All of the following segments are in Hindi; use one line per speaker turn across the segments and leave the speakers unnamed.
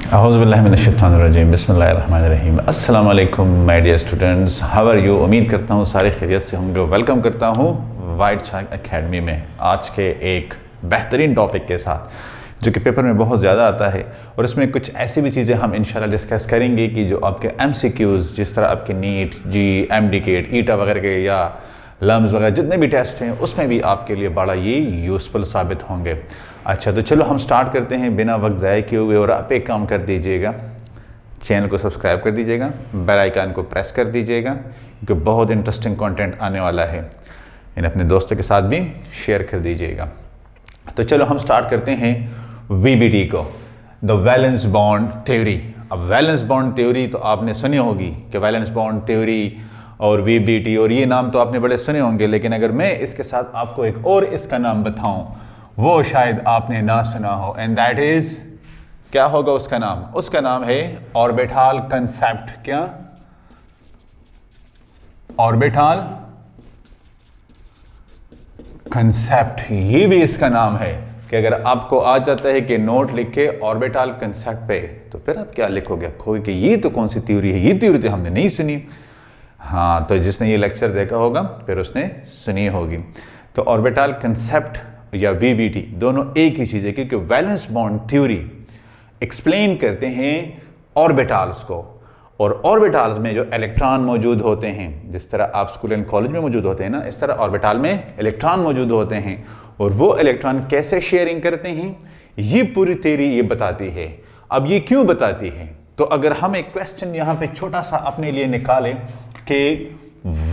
औज़ुबिल्लाहिमिनश्शैतानिर्रजीम बिस्मिल्लाहिर्रहमानिर्रहीम। अस्सलाम वालेकुम my dear students, how are you. उम्मीद करता हूँ सारे खैरियत से होंगे। वेलकम करता हूँ वाइट चाक एकेडमी में आज के एक बेहतरीन टॉपिक के साथ जो कि पेपर में बहुत ज़्यादा आता है, और इसमें कुछ ऐसी भी चीज़ें हम इंशाल्लाह डिस्कस करेंगे कि जो आपके MCQs, जिस तरह आपके नीट, जी, MD-CAT, ईटा वगैरह के या लम्स वगैरह जितने भी टेस्ट हैं उसमें भी आपके लिए बड़ा ये यूज़फुल साबित होंगे। अच्छा, तो चलो हम स्टार्ट करते हैं बिना वक्त ज़ाया किए हुए। और आप एक काम कर दीजिएगा, चैनल को सब्सक्राइब कर दीजिएगा, बेल आइकन को प्रेस कर दीजिएगा, क्योंकि बहुत इंटरेस्टिंग कंटेंट आने वाला है। इन्हें अपने दोस्तों के साथ भी शेयर कर दीजिएगा। तो चलो हम स्टार्ट करते हैं VBT को, द वैलेंस बॉन्ड थ्योरी। अब वैलेंस बॉन्ड थ्योरी तो आपने सुनी होगी कि वैलेंस बॉन्ड थ्योरी और VBT, और ये नाम तो आपने बड़े सुने होंगे, लेकिन अगर मैं इसके साथ आपको एक और इसका नाम बताऊं वो शायद आपने ना सुना हो, एंड दैट इज, क्या होगा उसका नाम? उसका नाम है ऑर्बिटल कंसेप्ट। क्या? ऑर्बिटल कंसेप्ट, ये भी इसका नाम है। कि अगर आपको आ जाता है कि नोट लिख के ऑर्बिटल कंसेप्ट पे, तो फिर आप क्या लिखोगे? खोगे कि ये तो कौन सी थ्योरी है, ये थ्योरी तो हमने नहीं सुनी। हाँ, तो जिसने ये लेक्चर देखा होगा फिर उसने सुनी होगी। तो ऑर्बिटल कंसेप्ट या VBT दोनों एक ही चीज़ है, क्योंकि वैलेंस बॉन्ड थ्योरी एक्सप्लेन करते हैं ऑर्बिटल्स को, और ऑर्बिटल्स में जो इलेक्ट्रॉन मौजूद होते हैं, जिस तरह आप स्कूल एंड कॉलेज में मौजूद होते हैं ना, इस तरह ऑर्बिटल में इलेक्ट्रॉन मौजूद होते हैं, और वो इलेक्ट्रॉन कैसे शेयरिंग करते हैं ये पूरी थ्योरी ये बताती है। अब ये क्यों बताती है? तो अगर हम एक क्वेश्चन यहाँ पे छोटा सा अपने लिए निकालें कि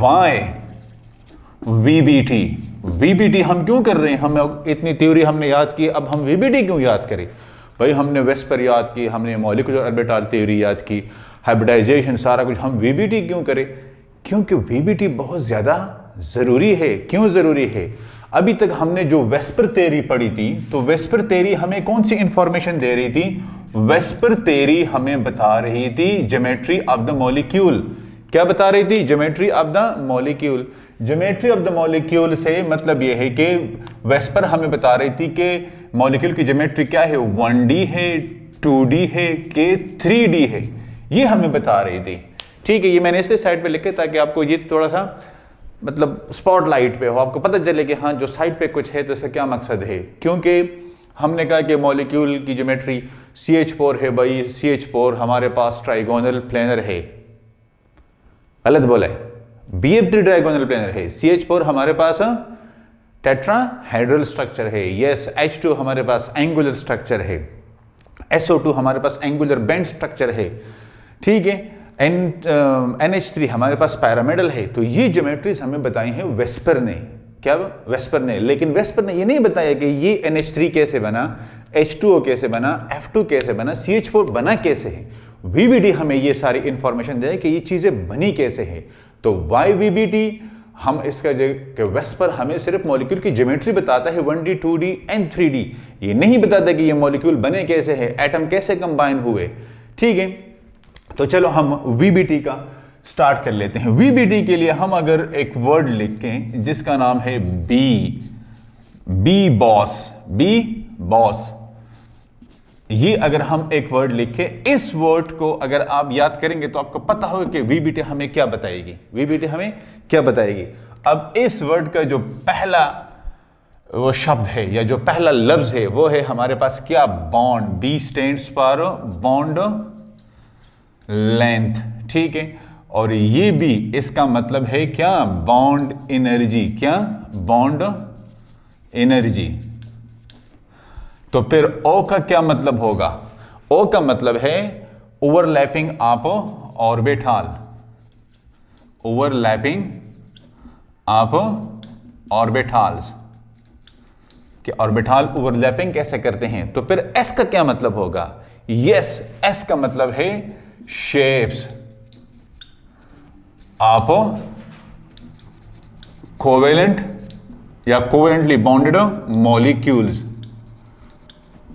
वाई VBT हम क्यों कर रहे हैं? हम इतनी थ्योरी हमने याद की, अब हम VBT क्यों याद करें? भाई हमने वेस्पर याद की, हमने मॉलिक्यूलर ऑर्बिटल थ्योरी याद की, हाइब्रिडाइजेशन, सारा कुछ, हम VBT क्यों करें? क्योंकि VBT बहुत ज़्यादा ज़रूरी है। क्यों ज़रूरी है? अभी तक हमने जो वेस्पर थ्योरी पढ़ी थी, तो वेस्पर थ्योरी हमें कौन सी इंफॉर्मेशन दे रही थी? वेस्पर थ्योरी हमें बता रही थी ज्योमेट्री ऑफ द मॉलिक्यूल। क्या बता रही थी? Geometry of the molecule. Geometry of the molecule से मतलब यह है कि वेस्पर हमें बता रही थी कि मॉलिक्यूल की ज्योमेट्री क्या है, 1D है, 2D है कि 3D है, ये हमें बता रही थी। ठीक है, ये मैंने इसलिए साइड पे लिखे ताकि आपको ये थोड़ा सा मतलब स्पॉटलाइट पे हो, आपको पता चले कि हाँ जो साइड पे कुछ है तो इसका क्या मकसद है। क्योंकि हमने कहा कि मॉलिक्यूल की ज्योमेट्री CH4 है, भाई CH4 हमारे पास ट्राइगोनल प्लेनर है। गलत बोला है, BF3 डायगोनल प्लेनर है, CH4 हमारे पास टेट्राहेड्रल स्ट्रक्चर है, यस, H2 हमारे पास एंगुलर स्ट्रक्चर है, SO2 हमारे पास एंगुलर बेंड स्ट्रक्चर है, ठीक है, NH3 हमारे पास पैरामिडल है। तो ये ज्योमेट्रीज हमें बताई हैं वेस्पर ने। क्या? वेस्पर ने। लेकिन वेस्पर ने ये नहीं बताया कि ये NH3 कैसे बना, H2O कैसे बना, F2 कैसे बना, CH4 बना कैसे है। VBT हमें ये सारी इंफॉर्मेशन दे कि ये चीजें बनी कैसे है। तो वाई VBT, हम इसका जो वेस्पर हमें सिर्फ मॉलिक्यूल की ज्योमेट्री बताता है, 1D, 2D एंड 3D, ये नहीं बताता कि ये मॉलिक्यूल बने कैसे है, एटम कैसे कंबाइन हुए। ठीक है, तो चलो हम VBT का स्टार्ट कर लेते हैं। VBT के लिए हम अगर एक वर्ड लिखें जिसका नाम है बी बॉस, ये अगर हम एक वर्ड लिखें, इस वर्ड को अगर आप याद करेंगे तो आपको पता होगा कि VBT हमें क्या बताएगी। VBT हमें क्या बताएगी? अब इस वर्ड का जो पहला वो शब्द है या जो पहला लफ्ज है वो है हमारे पास क्या? Bond. B stands for bond length. ठीक है, और ये भी इसका मतलब है क्या? Bond energy. क्या? Bond energy. तो फिर O का क्या मतलब होगा? O का मतलब है overlapping of orbital. Overlapping of orbitals, कि ऑर्बिटल ओवरलैपिंग कैसे करते हैं। तो फिर S का क्या मतलब होगा? यस, S का मतलब है शेप्स ऑफ कोवेलेंट या कोवेलेंटली बॉन्डेड मॉलिक्यूल्स।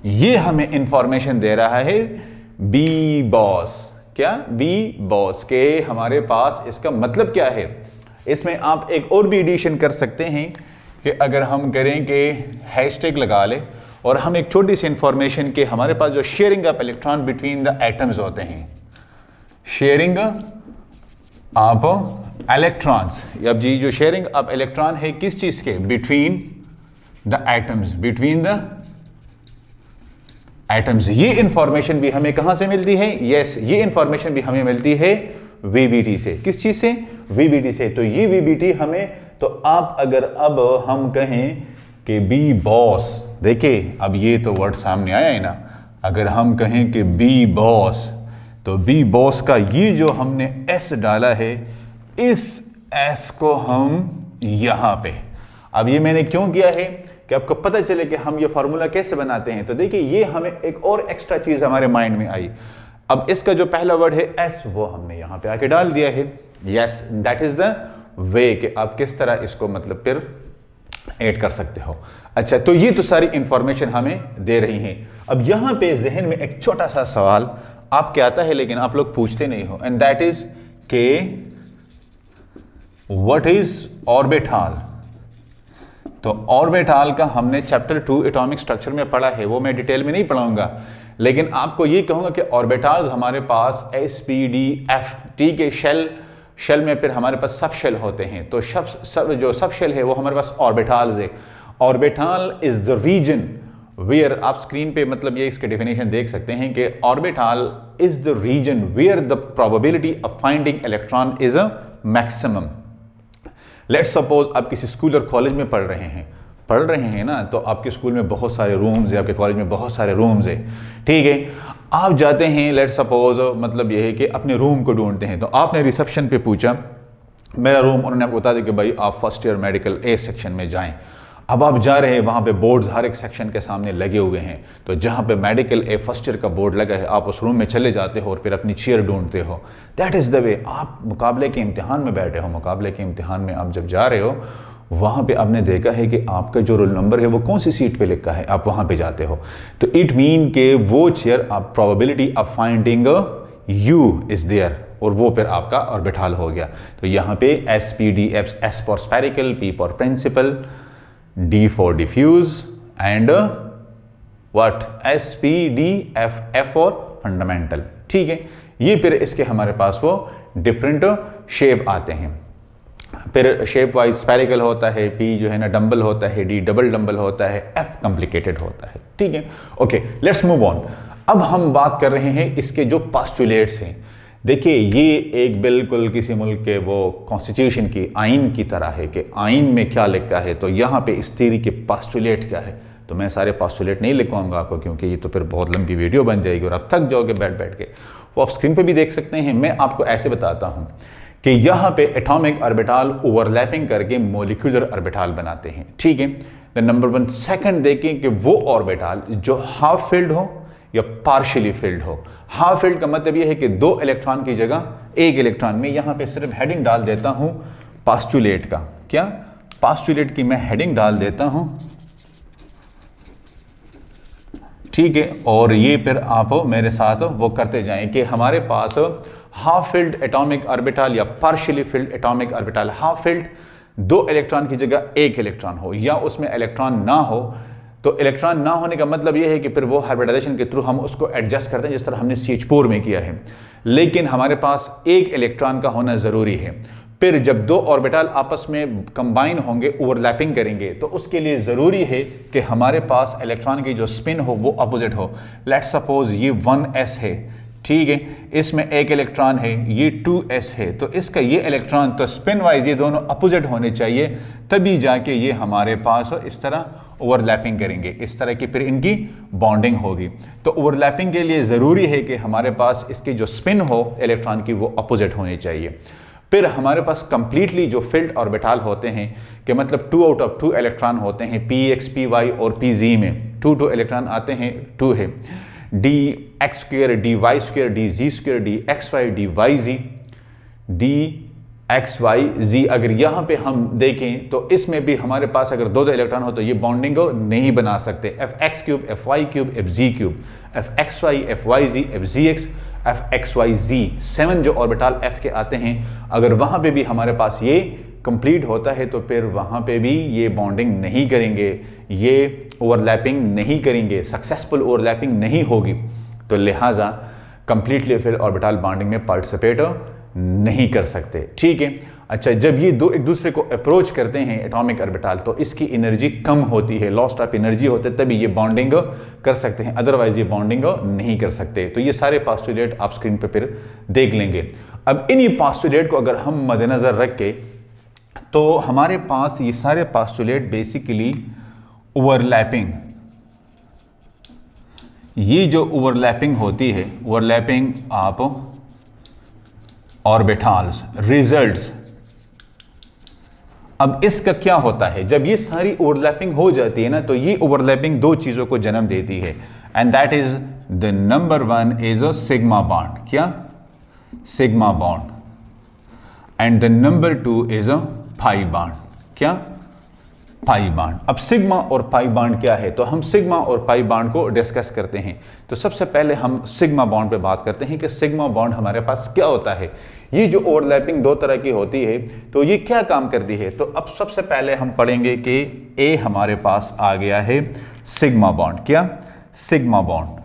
ये हमें इंफॉर्मेशन दे रहा है बी बॉस। क्या? बी बॉस के हमारे पास इसका मतलब क्या है? इसमें आप एक और भी एडिशन कर सकते हैं कि अगर हम करें कि हैशटैग लगा ले और हम एक छोटी सी इंफॉर्मेशन के हमारे पास जो sharing of electron between the atoms होते हैं, शेयरिंग ऑफ इलेक्ट्रॉन्स, अब जी जो शेयरिंग ऑफ इलेक्ट्रॉन है किस चीज के, between the atoms, between the atoms, ये इंफॉर्मेशन भी हमें कहां से मिलती है, यस ये इंफॉर्मेशन भी हमें मिलती है वीबीटी से। किस चीज से, वीबीटी से। तो ये वीबीटी हमें, तो आप अगर अब हम कहें कि बी बॉस, देखिए अब ये तो वर्ड सामने आया है ना, अगर हम कहें कि बी बॉस, तो बी बॉस का ये जो हमने एस डाला है, इस एस को हम यहां पे, अब ये मैंने क्यों किया है कि आपको पता चले कि हम ये फार्मूला कैसे बनाते हैं। तो देखिए ये हमें एक और एक्स्ट्रा चीज हमारे माइंड में आई। अब इसका जो पहला वर्ड है एस, वो हमने यहां पे आके डाल दिया है। Yes, that is the way कि आप किस तरह इसको मतलब फिर ऐड कर सकते हो। अच्छा, तो ये तो सारी इंफॉर्मेशन हमें दे रही हैं। अब यहां पे जहन में एक छोटा सा सवाल आपके आता है, लेकिन आप लोग पूछते नहीं हो, एंड दैट इज के व्हाट इज ऑर्बिटल। तो ऑर्बिटल का हमने चैप्टर 2 एटॉमिक स्ट्रक्चर में पढ़ा है, वो मैं डिटेल में नहीं पढ़ाऊंगा, लेकिन आपको ये कहूंगा कि ऑर्बिटल्स हमारे पास एस-पी-डी-एफ, ठीक है, शेल में फिर हमारे पास सब शेल होते हैं। तो जो सब शेल है वो हमारे पास ऑर्बिटल्स है। Orbital is the region where, आप स्क्रीन पे मतलब ये इसके डेफिनेशन देख सकते हैं कि orbital is the region where the probability of finding electron is a maximum. Let's suppose आप किसी स्कूल और कॉलेज में पढ़ रहे हैं ना, तो आपके स्कूल में बहुत सारे रूम्स है, आपके कॉलेज में बहुत सारे रूम्स है, ठीक है। आप जाते हैं, लेट्स सपोज मतलब ये है कि अपने रूम को ढूंढते हैं, तो आपने रिसेप्शन पे पूछा मेरा रूम, उन्होंने आपको बता दिया कि भाई आप first year medical A section में जाएं। अब आप जा रहे हैं, वहाँ पे बोर्ड्स हर एक सेक्शन के सामने लगे हुए हैं, तो जहाँ पे मेडिकल ए फर्स्ट ईयर का बोर्ड लगा है, आप उस रूम में चले जाते हो और फिर अपनी चेयर ढूंढते हो। That is the way. आप मुकाबले के इम्तिहान में बैठे हो, मुकाबले के इम्तिहान में आप जब जा रहे हो, वहाँ पे आपने देखा है कि आपका जो रोल नंबर है वो कौन सी सीट पे लिखा है, आप वहाँ पे जाते हो, तो इट मीन के वो चेयर, आप probability of finding you is there, और वो फिर आपका ऑर्बिटल हो गया। तो यहाँ पे S P D F, S for spherical, P for principal, D for diffuse and what S-P-D-F, F for fundamental, ठीक है। ये फिर इसके हमारे पास वो डिफरेंट शेप आते हैं। फिर शेप वाइज स्फेरिकल होता है, P जो है ना डम्बल होता है, D डबल डम्बल होता है, F कॉम्प्लिकेटेड होता है, ठीक है। Okay, let's move on. अब हम बात कर रहे हैं इसके जो पोस्टुलेट्स हैं। देखिए ये एक बिल्कुल किसी मुल्क के वो कॉन्स्टिट्यूशन की आइन की तरह है कि आइन में क्या लिखा है, तो यहाँ पे इस थ्योरी के पोस्टुलेट क्या है। तो मैं सारे पोस्टुलेट नहीं लिखवाऊंगा आपको, क्योंकि ये तो फिर बहुत लंबी वीडियो बन जाएगी और आप थक जाओगे बैठ बैठ के। वो आप स्क्रीन पे भी देख सकते हैं। मैं आपको ऐसे बताता हूँ कि यहाँ पे एटॉमिक ऑर्बिटल ओवरलैपिंग करके मॉलिक्यूलर ऑर्बिटल बनाते हैं, ठीक है। नंबर 1 सेकंड देखें कि वो ऑर्बिटल जो हाफ फिल्ड हो या पार्शियली फिल्ड हो। हाफ फिल्ड का मतलब यह है कि 2 इलेक्ट्रॉन की जगह 1 इलेक्ट्रॉन। में यहां पे सिर्फ हेडिंग डाल देता हूं पोस्टुलेट का, क्या पोस्टुलेट की मैं हेडिंग डाल देता हूं, ठीक है। और ये फिर आप मेरे साथ वो करते जाएं कि हमारे पास हाफ फिल्ड एटॉमिक ऑर्बिटल या partially field atomic orbital, half filled 2 electron की जगह 1 इलेक्ट्रॉन हो, या उसमें इलेक्ट्रॉन ना हो। तो इलेक्ट्रॉन ना होने का मतलब यह है कि फिर वो हाइब्रिडाइजेशन के थ्रू हम उसको एडजस्ट करते हैं, जिस तरह हमने CH4 में किया है। लेकिन हमारे पास 1 इलेक्ट्रॉन का होना ज़रूरी है। फिर जब 2 ऑर्बिटल आपस में कंबाइन होंगे, ओवरलैपिंग करेंगे, तो उसके लिए ज़रूरी है कि हमारे पास इलेक्ट्रॉन की जो स्पिन हो वो अपोजिट हो। लेट्स सपोज ये 1s है, ठीक है, इसमें 1 इलेक्ट्रॉन है, ये 2s है, तो इसका ये इलेक्ट्रॉन, तो स्पिन वाइज ये दोनों अपोजिट होने चाहिए, तभी जाके ये हमारे पास इस तरह ओवरलैपिंग करेंगे, इस तरह की फिर इनकी बॉन्डिंग होगी। तो ओवरलैपिंग के लिए ज़रूरी है कि हमारे पास इसकी जो स्पिन हो इलेक्ट्रॉन की वो अपोजिट होनी चाहिए। फिर हमारे पास कंप्लीटली जो फिल्ड ऑर्बिटल होते हैं कि मतलब 2 आउट ऑफ 2 इलेक्ट्रॉन होते हैं, px, py और pz में 2 इलेक्ट्रॉन आते हैं, 2 है, dx², dy², dz², dxy, dyz, dxyz। अगर यहाँ पे हम देखें तो इसमें भी हमारे पास अगर 2 इलेक्ट्रॉन हो तो ये बॉन्डिंग नहीं बना सकते। fx3, fy3, fz3, fxy, fyz, fzx, fxyz, 7 जो ऑर्बिटल f के आते हैं, अगर वहाँ पे भी हमारे पास ये कंप्लीट होता है तो फिर वहाँ पे भी ये बॉन्डिंग नहीं करेंगे, ये ओवरलैपिंग नहीं करेंगे, सक्सेसफुल ओवरलैपिंग नहीं होगी, तो लिहाजा कंप्लीटली फिर ऑर्बिटल बॉन्डिंग में पार्टिसिपेट नहीं कर सकते। ठीक है। अच्छा, जब ये दो एक दूसरे को अप्रोच करते हैं एटॉमिक ऑर्बिटल तो इसकी एनर्जी कम होती है, लॉस्ट ऑफ एनर्जी होते हैं, तभी ये बॉन्डिंग कर सकते हैं, अदरवाइज ये बॉन्डिंग नहीं कर सकते। तो ये सारे पोस्टुलेट आप स्क्रीन पे फिर देख लेंगे। अब इन्हीं पोस्टुलेट को अगर हम मद्देनजर रख के, तो हमारे पास ये सारे पोस्टुलेट बेसिकली ओवरलैपिंग, ये जो ओवरलैपिंग होती है, ओवरलैपिंग आप ऑर्बिटल्स रिजल्ट्स। अब इसका क्या होता है, जब ये सारी ओवरलैपिंग हो जाती है ना, तो ये ओवरलैपिंग दो चीजों को जन्म देती है, and that is the number one is a sigma bond. क्या? Sigma bond. And the number two is a pi bond. क्या? Pi bond. अब सिग्मा और पाई बॉन्ड क्या है, तो हम सिग्मा और पाई बॉन्ड को डिस्कस करते हैं। तो सबसे पहले हम सिग्मा बॉन्ड पे बात करते हैं कि सिग्मा बॉन्ड हमारे पास क्या होता है। ये जो ओवरलैपिंग दो तरह की होती है, तो ये क्या काम करती है। तो अब सबसे पहले हम पढ़ेंगे कि ए हमारे पास आ गया है सिग्मा बॉन्ड। क्या? Sigma bond.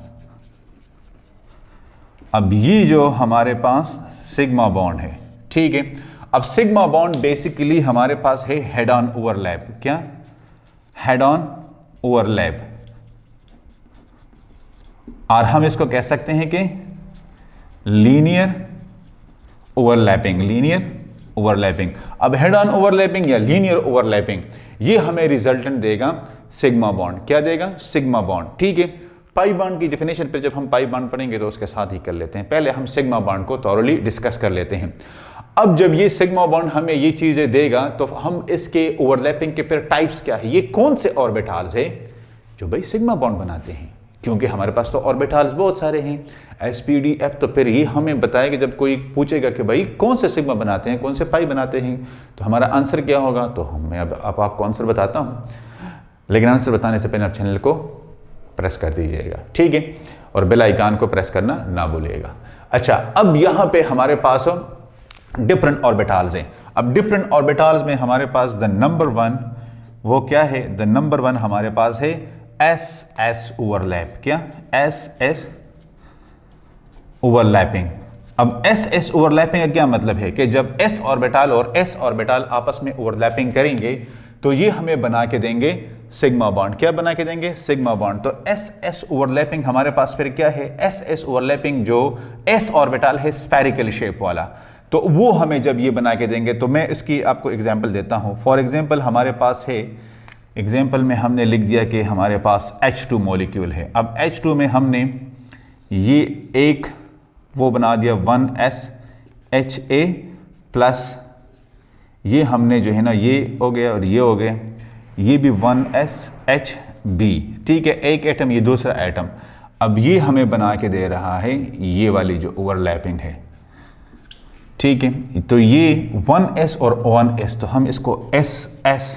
अब ये जो हमारे पास सिग्मा बॉन्ड है, ठीक है। अब सिग्मा बॉन्ड बेसिकली हमारे पास है हेड ऑन ओवरलैप। क्या? Head on overlap. और हम इसको कह सकते हैं कि लीनियर ओवरलैपिंग। Linear overlapping. अब हेड ऑन ओवरलैपिंग या लीनियर ओवरलैपिंग, ये हमें रिजल्टेंट देगा सिग्मा बॉन्ड। क्या देगा? Sigma bond. ठीक है। पाई बॉन्ड की डेफिनेशन पर जब हम पाई बॉन्ड पढ़ेंगे तो उसके साथ ही कर लेते हैं, पहले हम सिग्मा बॉन्ड को थॉरली डिस्कस कर लेते हैं। अब जब ये सिग्मा बॉन्ड हमें ये चीजें देगा तो हम इसके ओवरलैपिंग के फिर टाइप्स क्या है, ये कौन से ऑर्बिटल्स है जो भाई सिग्मा बॉन्ड बनाते हैं, क्योंकि हमारे पास तो ऑर्बिटल्स बहुत सारे हैं, एसपीडीएफ। तो फिर ये हमें बताएगा, जब कोई पूछेगा कि भाई कौन से सिग्मा बनाते हैं, कौन से पाई बनाते हैं, तो हमारा आंसर क्या होगा। तो मैं अब आपको आंसर बताता हूँ, लेकिन आंसर बताने से पहले आप चैनल को प्रेस कर दीजिएगा, ठीक है, और बेल आइकन को प्रेस करना ना भूलिएगा। अच्छा, अब यहाँ पे हमारे पास डिफरेंट ऑर्बिटल्स हैं। अब डिफरेंट ऑर्बिटल्स में हमारे पास द नंबर वन, वो क्या है, द नंबर वन हमारे पास है एस एस ओवरलैप। क्या? S S overlapping. अब एस एस ओवरलैपिंग का क्या मतलब है कि जब एस ऑर्बिटल और एस ऑर्बिटल आपस में ओवरलैपिंग करेंगे तो ये हमें बना के देंगे सिग्मा बॉन्ड। क्या बना के देंगे? Sigma bond. तो एस एस ओवरलैपिंग हमारे पास फिर क्या है, एस एस ओवरलैपिंग जो एस ऑर्बिटल है स्फेरिकल शेप वाला, तो वो हमें जब ये बना के देंगे, तो मैं इसकी आपको एग्जांपल देता हूं। फॉर एग्जांपल हमारे पास है, एग्जांपल में हमने लिख दिया कि हमारे पास H2 मॉलिक्यूल है। अब H2 में हमने ये एक वो बना दिया 1SHA प्लस, ये हमने जो है ना ये हो गया और ये हो गया, ये भी 1SHB, ठीक है, एक एटम, ये दूसरा एटम। अब ये हमें बना के दे रहा है ये वाली जो ओवरलैपिंग है, ठीक है। तो ये 1s और 1s, तो हम इसको SS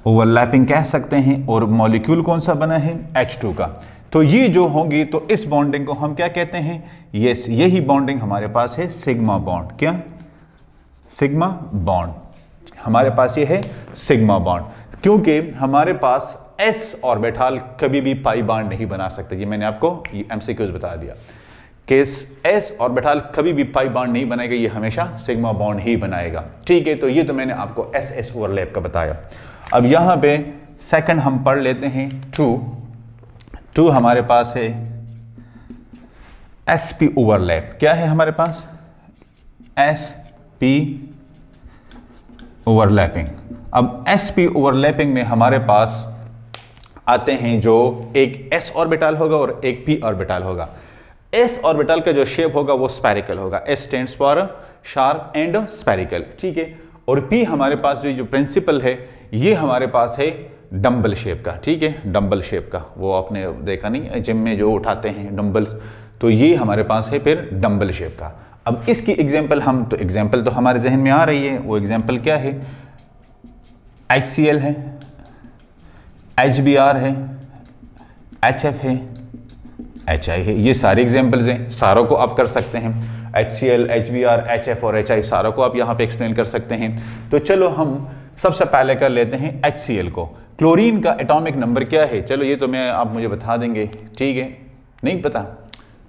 ओवरलैपिंग कह सकते हैं। और मॉलिक्यूल कौन सा बना है? H2 का। तो ये जो होंगी, तो इस बॉन्डिंग को हम क्या कहते हैं? यस, यही बॉन्डिंग हमारे पास है सिग्मा बॉन्ड। क्या? सिग्मा बॉन्ड हमारे पास ये है सिग्मा बॉन्ड, क्योंकि हमारे पास s ऑर्बिटल कभी भी पाई बॉन्ड नहीं बना सकते। ये मैंने आपको एमसीक्यूज बता दिया कि s ऑर्बिटल कभी भी पाई बॉन्ड नहीं बनाएगा, ये हमेशा सिग्मा बॉन्ड ही बनाएगा, ठीक है। तो ये तो मैंने आपको SS ओवरलैप का बताया। अब यहाँ पे सेकंड हम पढ़ लेते हैं 2 हमारे पास है sp ओवरलैप। क्या है हमारे पास? sp overlapping. अब sp ओवरलैपिंग में हमारे पास आते हैं जो एक s ऑर्बिटल होगा और एक p ऑर्बिटल होगा। s ऑर्बिटल का जो शेप होगा वो स्फेरिकल होगा, s stands for sharp and spherical, ठीक है। और p हमारे पास जो प्रिंसिपल है ये हमारे पास है डंबल शेप का, ठीक है, डंबल शेप का। वो आपने देखा नहीं जिम में जो उठाते हैं डंबल्स, तो ये हमारे पास है फिर डंबल शेप का। अब इसकी एग्जांपल तो एग्जांपल तो हमारे जहन में आ रही है, वो एग्जांपल क्या है? HCl है, HBr है, HF है, HI है, ये सारे एग्जांपल्स हैं, सारों को आप कर सकते हैं। HCl, HBr, HF और HI सारों को आप यहाँ पे एक्सप्लेन कर सकते हैं। तो चलो हम सबसे पहले कर लेते हैं HCl को। क्लोरीन का एटॉमिक नंबर क्या है? चलो ये तो मैं आप मुझे बता देंगे, ठीक है, नहीं पता,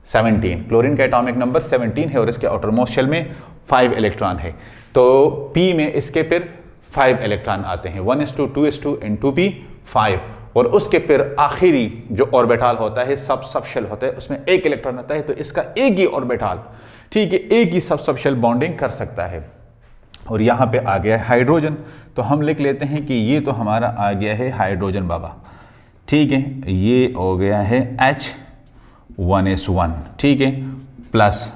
17। क्लोरीन का एटॉमिक नंबर 17 है और इसके आउटर मोस्ट शेल में 5 इलेक्ट्रॉन है। तो P में इसके फिर 5 इलेक्ट्रॉन आते हैं, 1s2, 2s2 एंड 2p 5, और उसके फिर आखिरी जो ऑर्बिटल होता है सब शेल होता है, उसमें 1 इलेक्ट्रॉन आता है। तो इसका एक ही ऑर्बिटल, ठीक है, एक ही सब शेल बॉन्डिंग कर सकता है। और यहाँ पे आ गया है हाइड्रोजन, तो हम लिख लेते हैं कि ये तो हमारा आ गया है हाइड्रोजन बाबा, ठीक है, ये हो गया है H1s1, ठीक है, प्लस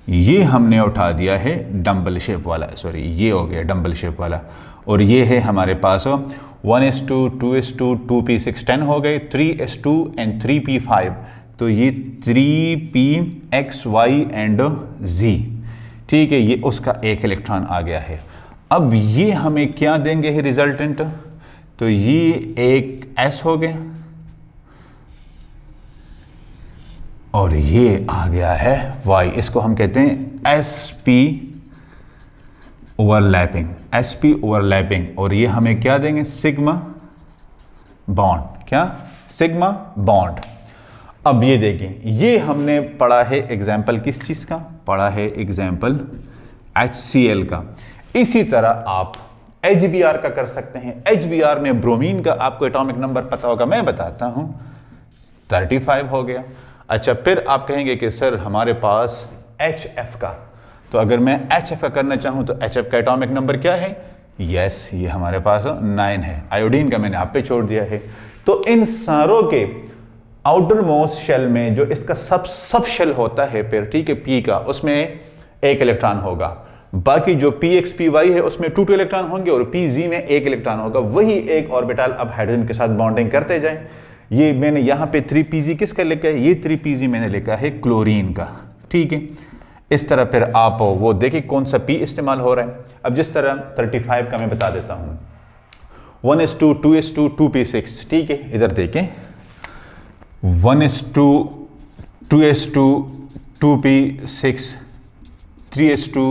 ये हमने उठा दिया है डम्बल शेप वाला, सॉरी ये हो गया डम्बल शेप वाला, और ये है हमारे पास 1s2, 2s2, 2p6 10 हो गए, 3s2 एंड 3p5, तो ये 3px y एंड z, ठीक है, ये उसका एक इलेक्ट्रॉन आ गया है। अब ये हमें क्या देंगे है रिजल्टेंट? तो ये एक s हो गया और ये आ गया है y, इसको हम कहते हैं sp ओवरलैपिंग, sp ओवरलैपिंग, और ये हमें क्या देंगे? सिग्मा बॉन्ड, क्या? Sigma bond. अब ये देखें, ये हमने पढ़ा है एग्जाम्पल किस चीज का? पढ़ा है एग्जाम्पल HCl का। इसी तरह आप HBr का कर सकते हैं। HBr में ब्रोमीन का आपको एटॉमिक नंबर पता होगा, मैं बताता हूं, 35 हो गया। अच्छा, फिर आप कहेंगे कि सर हमारे पास HF का, तो अगर मैं HF का करना चाहूं तो HF का एटॉमिक नंबर क्या है? यस, ये हमारे पास 9 है। आयोडीन का मैंने आप पे छोड़ दिया है। तो इन सारों के आउटर मोस्ट शेल में जो इसका सब शेल होता है फिर, ठीक है, P का, उसमें एक इलेक्ट्रॉन होगा। बाकी जो PX PY है उसमें 2 इलेक्ट्रॉन होंगे और PZ में एक इलेक्ट्रॉन होगा। वही एक ऑर्बिटल अब हाइड्रोजन के साथ बॉन्डिंग करते जाएं। ये मैंने यहाँ पे 3pz किसका लिखा है? ये 3pz मैंने लिखा है क्लोरीन का, ठीक है। इस तरह फिर आप वो देखिए कौन सा P इस्तेमाल हो रहा है। अब जिस तरह 35 का मैं बता देता हूँ, 1s2, 2s2, 2p6, ठीक है, इधर देखें, 1s2, 2s2, 2p6, 3s2,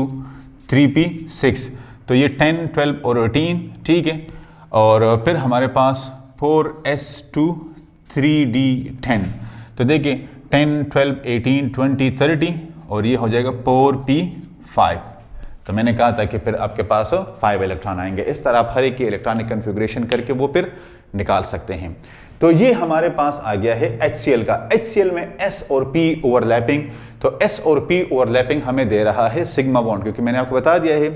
3p6, तो ये 10, 12 और 18, ठीक है। और फिर हमारे पास 4s2, 3d10, तो देखिए 10, 12, 18, 20, 30, और ये हो जाएगा 4p5। तो मैंने कहा था कि फिर आपके पास 5 इलेक्ट्रॉन आएंगे। इस तरह आप हर एक की इलेक्ट्रॉनिक कन्फिग्रेशन करके वो फिर निकाल सकते हैं। तो ये हमारे पास आ गया है HCl का। HCl में S और P ओवरलैपिंग, तो S और P ओवरलैपिंग हमें दे रहा है सिग्मा बॉन्ड, क्योंकि मैंने आपको बता दिया है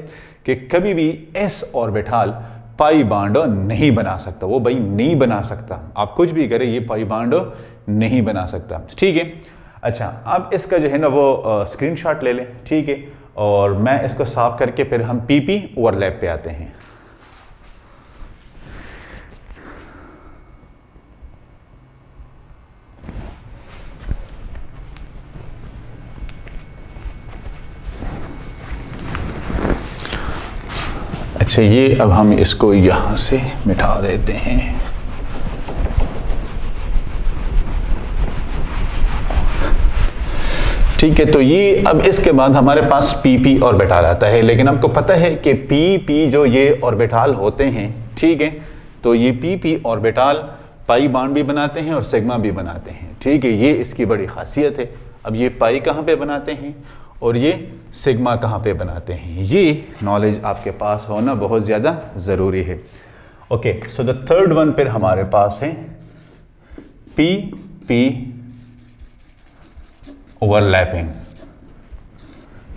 कि कभी भी S ऑर्बिटल पाई बॉन्ड नहीं बना सकता, वो भाई नहीं बना सकता, आप कुछ भी करें ये पाई बॉन्ड नहीं बना सकता, ठीक है। अच्छा, अब इसका जो है ना वो स्क्रीनशॉट ले लें, ठीक है, और मैं इसको साफ करके फिर हम PP ओवरलैप पे आते हैं। अच्छा, ये अब हम इसको यहां से मिटा देते हैं। ठीक है, तो ये अब इसके बाद हमारे पास PP ऑर्बिटल आता है। लेकिन आपको पता है कि PP जो ये ऑर्बिटल होते हैं, ठीक है, तो ये PP ऑर्बिटल पाई बॉन्ड भी बनाते हैं और सिग्मा भी बनाते हैं, ठीक है, ये इसकी बड़ी खासियत है। अब ये पाई कहाँ पे बनाते हैं और ये सिग्मा कहाँ पे बनाते हैं, ये नॉलेज आपके पास होना बहुत ज़्यादा ज़रूरी है। Okay, so the third one फिर हमारे पास है PP ओवरलैपिंग।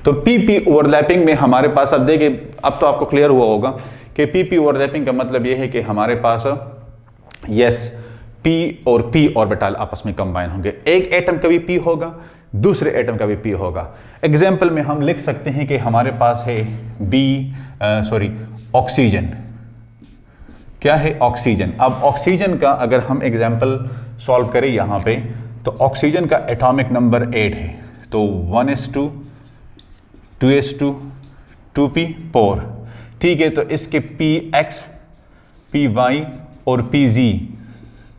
तो PP ओवरलैपिंग में हमारे पास, अब देखिए, अब तो आपको क्लियर हुआ होगा कि PP ओवरलैपिंग का मतलब यह है कि हमारे पास यस P और P ऑर्बिटल आपस में कंबाइन होंगे। एक एटम का भी P होगा, दूसरे एटम का भी P होगा। एग्जाम्पल में हम लिख सकते हैं कि हमारे पास है ऑक्सीजन। क्या है? ऑक्सीजन। अब ऑक्सीजन का अगर हम एग्जाम्पल सॉल्व करें यहाँ पे, तो ऑक्सीजन का एटॉमिक नंबर 8 है, तो 1s2, 2s2, 2p4, ठीक है। तो इसके px, py और pz,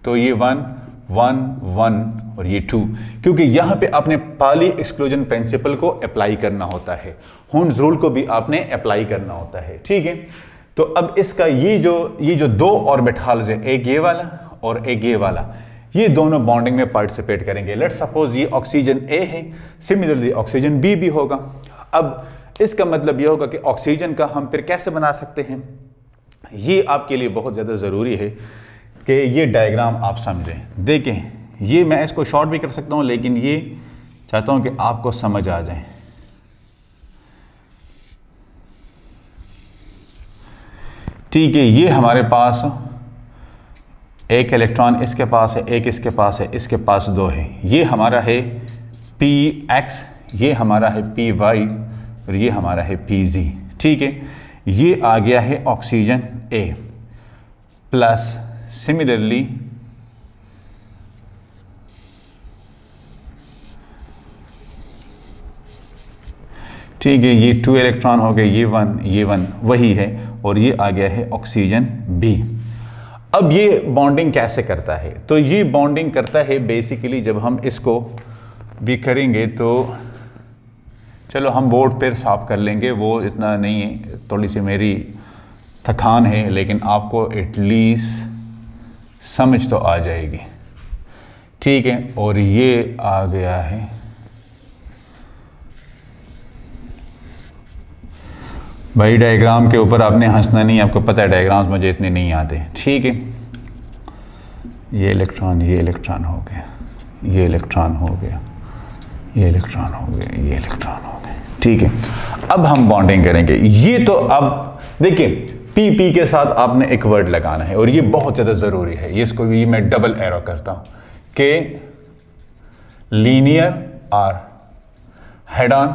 तो ये 1, 1 1 और ये 2, क्योंकि यहाँ पे आपने पाली एक्सक्लूजन प्रिंसिपल को अप्लाई करना होता है, हुंस रूल को भी आपने अप्लाई करना होता है, ठीक है। तो अब इसका ये जो दो ऑर्बिटल्स है, एक ये वाला और एक ये वाला, ये दोनों बॉन्डिंग में पार्टिसिपेट करेंगे। लेट्स सपोज ये ऑक्सीजन ए है, सिमिलरली ऑक्सीजन बी भी होगा। अब इसका मतलब ये होगा कि ऑक्सीजन का हम फिर कैसे बना सकते हैं, ये आपके लिए बहुत ज़्यादा ज़रूरी है कि ये डायग्राम आप समझें। देखें, ये मैं इसको शॉर्ट भी कर सकता हूँ, लेकिन ये चाहता हूँ कि आपको समझ आ जाए। ठीक है, ये हमारे पास एक इलेक्ट्रॉन इसके पास है, एक इसके पास है, इसके पास दो है। ये हमारा है Px, ये हमारा है Py और ये हमारा है Pz, ठीक है। ये आ गया है ऑक्सीजन A प्लस सिमिलरली ठीक है, ये 2 इलेक्ट्रॉन हो गए, ये 1 वही है, और ये आ गया है ऑक्सीजन B। अब ये बॉन्डिंग कैसे करता है, तो ये बॉन्डिंग करता है बेसिकली, जब हम इसको भी करेंगे तो चलो हम बोर्ड पर साफ कर लेंगे, वो इतना नहीं है, थोड़ी सी मेरी थकान है, लेकिन आपको एटलीस्ट समझ तो आ जाएगी, ठीक है। और ये आ गया है भाई, डायग्राम के ऊपर आपने हंसना नहीं, आपको पता है डायग्राम्स मुझे इतने नहीं आते, ठीक है। ये इलेक्ट्रॉन हो गया, ये इलेक्ट्रॉन हो गया, ये इलेक्ट्रॉन हो गया, ये इलेक्ट्रॉन हो गया, ठीक है। अब हम बॉन्डिंग करेंगे। ये तो अब देखिए, पी के साथ आपने एक वर्ड लगाना है, और ये बहुत ज़्यादा ज़रूरी है, ये इसको भी मैं डबल एरो करता हूँ कि लीनियर और हेड ऑन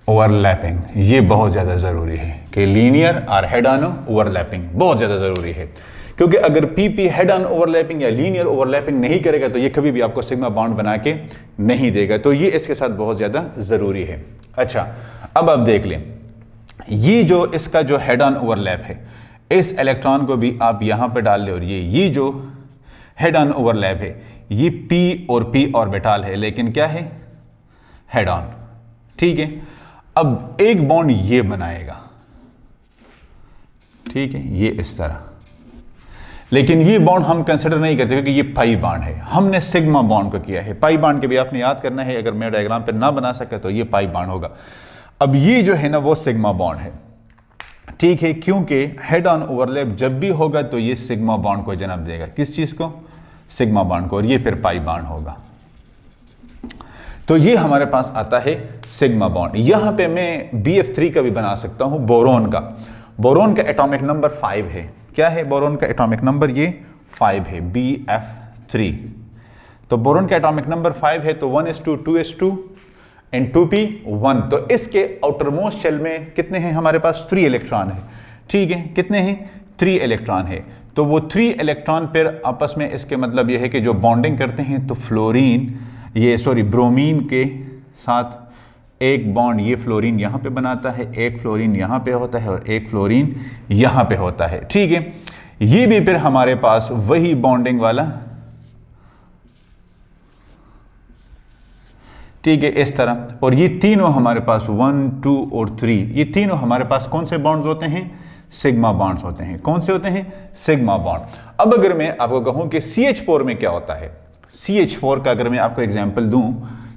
ओवरलैपिंग, ये बहुत ज़्यादा ज़रूरी है कि लीनियर और हेड ऑन ओवरलैपिंग बहुत ज़्यादा ज़रूरी है, क्योंकि अगर पी हेड ऑन ओवरलैपिंग या लीनियर ओवरलैपिंग नहीं करेगा तो ये कभी भी आपको सिग्मा बॉन्ड बना के नहीं देगा, तो ये इसके साथ बहुत ज़्यादा ज़रूरी है। अच्छा, अब आप देख लें, ये जो इसका जो हेड ऑन ओवरलैप है, इस इलेक्ट्रॉन को भी आप यहाँ पे डाल दें, और ये जो हेड ऑन ओवरलैप है, ये p और p ऑर्बिटल है, लेकिन क्या है, हेड ऑन, ठीक है। अब एक बॉन्ड ये बनाएगा, ठीक है, ये इस तरह, लेकिन ये बॉन्ड हम कंसिडर नहीं करते क्योंकि ये पाई बॉन्ड है, हमने सिग्मा बॉन्ड को किया है। पाई बॉन्ड के भी आपने याद करना है, अगर मैं डायग्राम पे ना बना सके तो ये पाई बॉन्ड होगा। अब ये जो है ना वो सिग्मा बॉन्ड है, ठीक है, क्योंकि हेड ऑन ओवरलैप जब भी होगा तो ये सिग्मा बॉन्ड को जन्म देगा, किस चीज को, सिग्मा बॉन्ड को, और ये फिर पाई बॉन्ड होगा। तो ये हमारे पास आता है सिग्मा बॉन्ड। यहां पे मैं BF3 का भी बना सकता हूं, बोरोन का। बोरोन का एटॉमिक नंबर 5 है, क्या है बोरोन का एटॉमिक नंबर, ये 5 है, BF3। तो बोरोन का एटॉमिक नंबर 5 है, तो 1s2 2s2 एंड 2p 1। तो इसके आउटरमोस्ट शेल में कितने हैं हमारे पास, 3 इलेक्ट्रॉन है, ठीक है, कितने हैं, 3 इलेक्ट्रॉन है। तो वो 3 इलेक्ट्रॉन फिर आपस में, इसके मतलब ये है कि जो बॉन्डिंग करते हैं, तो फ्लोरीन ब्रोमीन के साथ एक बॉन्ड ये फ्लोरीन यहाँ पे बनाता है, एक फ्लोरीन यहाँ पे होता है और एक फ्लोरीन यहाँ पे होता है, ठीक है। ये भी फिर हमारे पास वही बॉन्डिंग वाला, ठीक है, इस तरह। और ये तीनों हमारे पास 1 2 और 3, ये तीनों हमारे पास कौन से बॉन्ड्स होते हैं, सिग्मा बॉन्ड्स होते हैं। कौन से होते हैं, सिग्मा बॉन्ड। अब अगर मैं आपको कहूं कि CH4 में क्या होता है, CH4 का अगर मैं आपको एग्जांपल दूं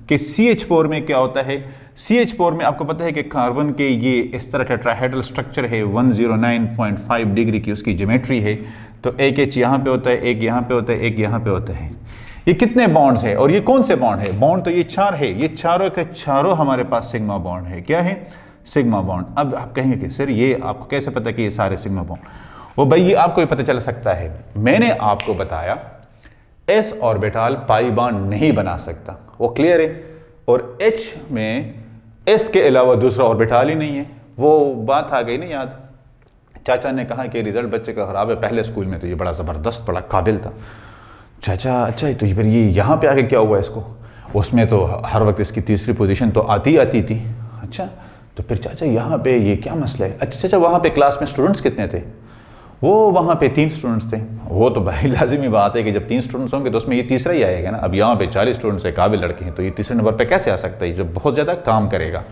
कि CH4 में क्या होता है, CH4 में आपको पता है कि कार्बन के ये इस तरह टेट्राहेड्रल स्ट्रक्चर है, 109.5 डिग्री की उसकी ज्योमेट्री है। तो एक H यहाँ पे होता है, एक यहाँ पे होता है, एक यहाँ पे होता है। ये कितने बॉन्ड्स है, और ये कौन से बॉन्ड है, बॉन्ड तो ये 4 है, ये चारों के चारों हमारे पास सिग्मा बॉन्ड है। क्या है, सिग्मा बॉन्ड। अब आप कहेंगे कि सर ये आपको कैसे पता कि ये सारे सिग्मा बॉन्ड, वो भाई ये आपको ही पता चल सकता है, मैंने आपको बताया s ऑर्बिटल पाई बॉन्ड नहीं बना सकता, वो क्लियर है। और H में s के अलावा दूसरा ऑर्बिटल ही नहीं है, वो बात आ गई ना याद। चाचा ने कहा कि रिजल्ट बच्चे का खराब है, पहले स्कूल में तो ये बड़ा ज़बरदस्त, बड़ा काबिल था। चाचा अच्छा तो फिर ये यहाँ पे आके क्या हुआ इसको, उसमें तो हर वक्त इसकी तीसरी पोजीशन तो आती थी। अच्छा तो फिर चाचा यहाँ पे ये क्या मसला है। अच्छा चाचा वहाँ पे क्लास में स्टूडेंट्स कितने थे, वो वहाँ पे 3 स्टूडेंट्स थे। वो तो भाई लाजिमी बात है कि जब 3 स्टूडेंट्स होंगे तो उसमें ये तीसरा ही आएगा ना। अब यहाँ पे 40 स्टूडेंट्स है, काबिल लड़के हैं, तो ये तीसरे नंबर पे कैसे आ सकता है, जो बहुत ज़्यादा काम करेगा।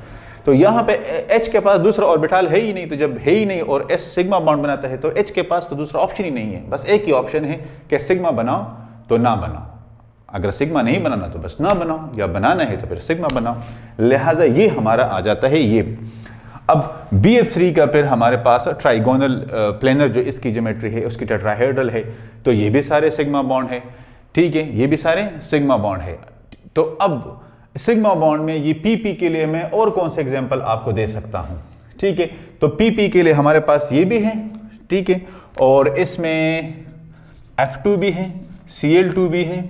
तो यहाँ पे H के पास दूसरा ऑर्बिटल है ही नहीं, तो जब है ही नहीं और S सिग्मा बॉन्ड बनाता है तो H के पास तो दूसरा ऑप्शन ही नहीं है, बस एक ही ऑप्शन है कि सिग्मा बनाओ तो ना बनाओ। अगर सिग्मा नहीं बनाना तो बस ना बनाओ, या बनाना है तो फिर सिग्मा बनाओ। लिहाजा ये हमारा आ जाता है ये। अब BF3 का फिर हमारे पास ट्राइगोनल प्लेनर जो इसकी ज्योमेट्री है उसकी टेट्राहेड्रल है, तो ये भी सारे सिग्मा बॉन्ड है, ठीक है, ये भी सारे सिग्मा बॉन्ड है। तो अब सिग्मा बॉन्ड में ये PP के लिए मैं और कौन से एग्जांपल आपको दे सकता हूं, ठीक है। तो PP के लिए हमारे पास ये भी है, ठीक है, और इसमें F2 भी है, Cl2 भी है,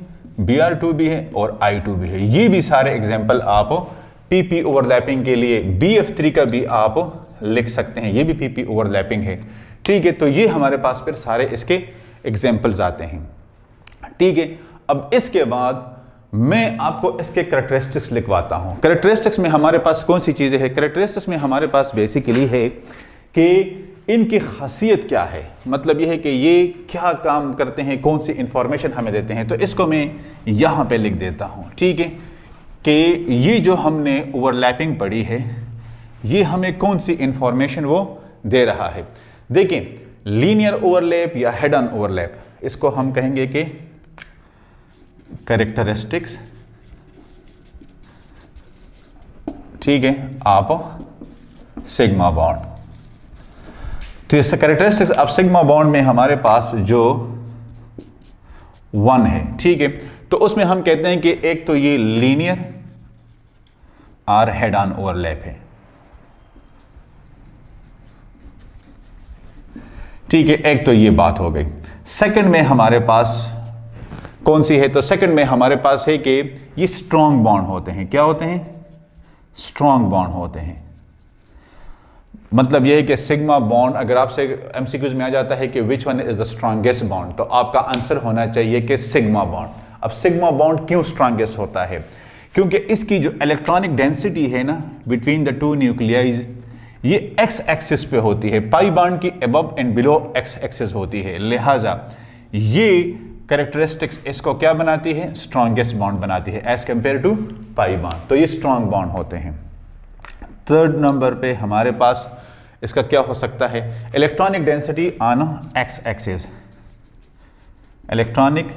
Br2 भी है और I2 भी है। ये भी सारे एग्जांपल आप PP ओवरलैपिंग के लिए BF3 का भी आप लिख सकते हैं, ये भी PP ओवरलैपिंग है, ठीक है। तो ये हमारे पास फिर सारे इसके एग्जांपल्स आते हैं, ठीक है। अब इसके बाद मैं आपको इसके कैरेक्टरिस्टिक्स लिखवाता हूं। कैरेक्टरिस्टिक्स में हमारे पास कौन सी चीजें हैं? कैरेक्टरिस्टिक्स में हमारे पास बेसिकली है कि इनकी खासियत क्या है, मतलब यह है कि ये क्या काम करते हैं, कौन सी इंफॉर्मेशन हमें देते हैं। तो इसको मैं यहां पे लिख देता हूं, ठीक है, कि ये जो हमने ओवरलैपिंग पढ़ी है ये हमें कौन सी इंफॉर्मेशन वो दे रहा है। देखिए, लीनियर ओवरलैप या हेड ऑन ओवरलैप, इसको हम कहेंगे कि कैरेक्टरिस्टिक्स, ठीक है, आप सिग्मा बॉन्ड। तो इस कैरेक्टरिस्टिक्स ऑफ सिग्मा बॉन्ड में हमारे पास जो 1 है, ठीक है, तो उसमें हम कहते हैं कि एक तो ये लीनियर और हेड ऑन ओवरलैप है, ठीक है, एक तो ये बात हो गई। सेकंड में हमारे पास कौन सी है? तो सेकंड में हमारे पास है कि ये स्ट्रॉन्ग बॉन्ड होते हैं। क्या होते हैं? स्ट्रॉन्ग बॉन्ड होते हैं। मतलब यह है कि सिग्मा बॉन्ड, अगर आपसे MCQs में आ जाता है कि which one is the strongest bond, तो आपका आंसर होना चाहिए कि सिग्मा बॉन्ड। अब सिग्मा बॉन्ड क्यों स्ट्रॉन्गेस्ट होता है? क्योंकि इसकी जो इलेक्ट्रॉनिक डेंसिटी है ना बिटवीन द टू न्यूक्लियाइज, ये एक्स एक्सिस पे होती है, पाई बॉन्ड की above and below x axis होती है। लिहाजा ये कैरेक्टरिस्टिक्स इसको क्या बनाती है? स्ट्रॉन्गेस्ट बॉन्ड बनाती है as compare to pi bond. तो ये स्ट्रॉन्ग बॉन्ड होते हैं। थर्ड नंबर पे हमारे पास इसका क्या हो सकता है? Electronic density on x axis, electronic